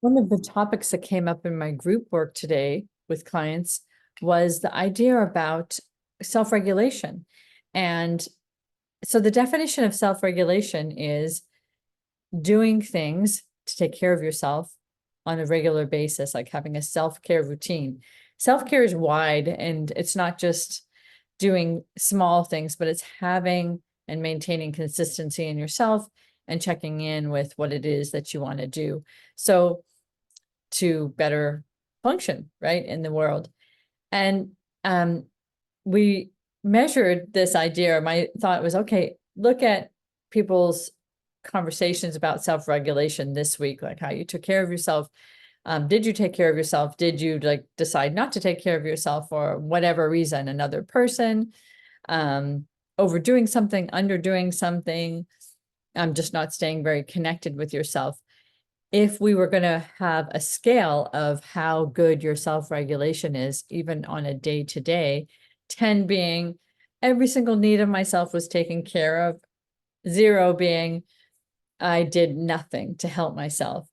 One of the topics that came up in my group work today with clients was the idea about self-regulation. And so the definition of self-regulation is doing things to take care of yourself on a regular basis, like having a self-care routine. Self-care is wide, and it's not just doing small things, but it's having and maintaining consistency in yourself and checking in with what it is that you want to do. So to better function, right, in the world. And we measured this idea. My thought was, okay, look at people's conversations about self-regulation this week, like how you took care of yourself. Did you take care of yourself? Did you like decide not to take care of yourself for whatever reason? Another person, overdoing something, underdoing something, just not staying very connected with yourself. If we were going to have a scale of how good your self-regulation is, even on a day-to-day, 10 being every single need of myself was taken care of, 0 being I did nothing to help myself.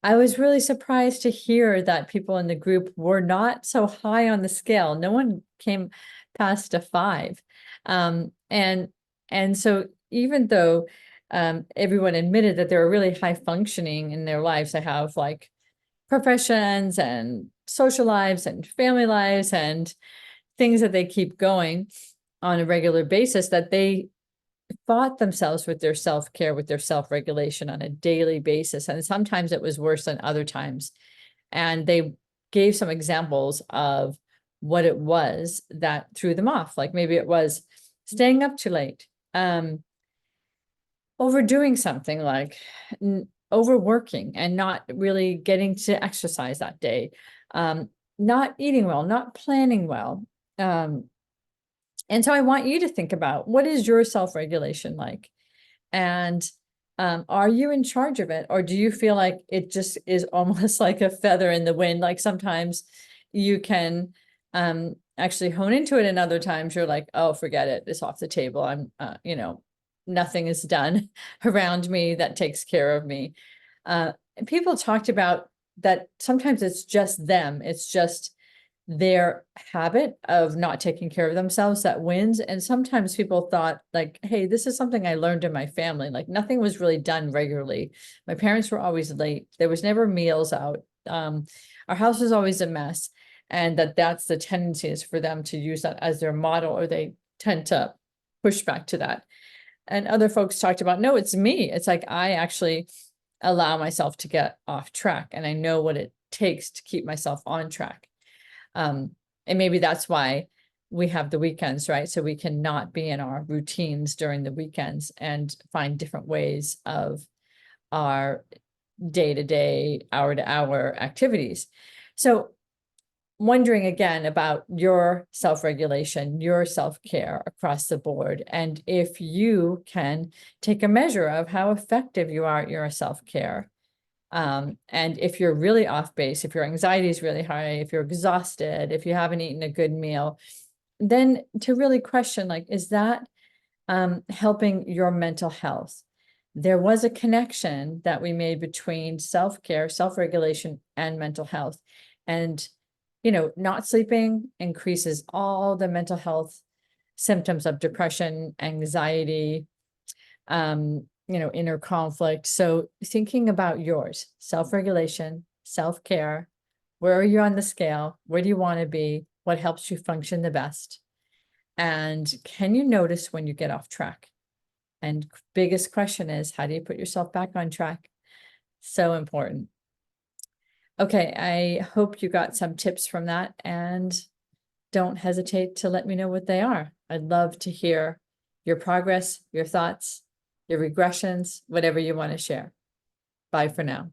I was really surprised to hear that people in the group were not so high on the scale. No one came past a 5. And so even though everyone admitted that they were really high functioning in their lives, they have like professions and social lives and family lives and things that they keep going on a regular basis, that they fought themselves with their self-care, with their self-regulation on a daily basis. And sometimes it was worse than other times. And they gave some examples of what it was that threw them off. Like maybe it was staying up too late, overdoing something, like overworking and not really getting to exercise that day, not eating well, not planning well. And so I want you to think about, what is your self-regulation like? And are you in charge of it? Or do you feel like it just is almost like a feather in the wind? Like sometimes you can actually hone into it, and other times you're like, oh, forget it, it's off the table. I'm, nothing is done around me that takes care of me. And people talked about that sometimes it's just them. It's just their habit of not taking care of themselves that wins. And sometimes people thought like, hey, this is something I learned in my family. Like nothing was really done regularly. My parents were always late. There was never meals out. Our house was always a mess. And that's the tendency is for them to use that as their model, or they tend to push back to that. And other folks talked about, no, it's me. It's like, I actually allow myself to get off track, and I know what it takes to keep myself on track. And maybe that's why we have the weekends, right? So we can not be in our routines during the weekends and find different ways of our day-to-day, hour-to-hour activities. So wondering again about your self-regulation, your self-care across the board, and if you can take a measure of how effective you are at your self-care. And if you're really off base, if your anxiety is really high, if you're exhausted, if you haven't eaten a good meal, then to really question, like, is that helping your mental health? There was a connection that we made between self-care, self-regulation, and mental health. And, not sleeping increases all the mental health symptoms of depression, anxiety, inner conflict. So thinking about yours, self-regulation, self-care, where are you on the scale? Where do you want to be? What helps you function the best? And can you notice when you get off track? And biggest question is, how do you put yourself back on track? So important. Okay, I hope you got some tips from that, and don't hesitate to let me know what they are. I'd love to hear your progress, your thoughts, your regressions, whatever you want to share. Bye for now.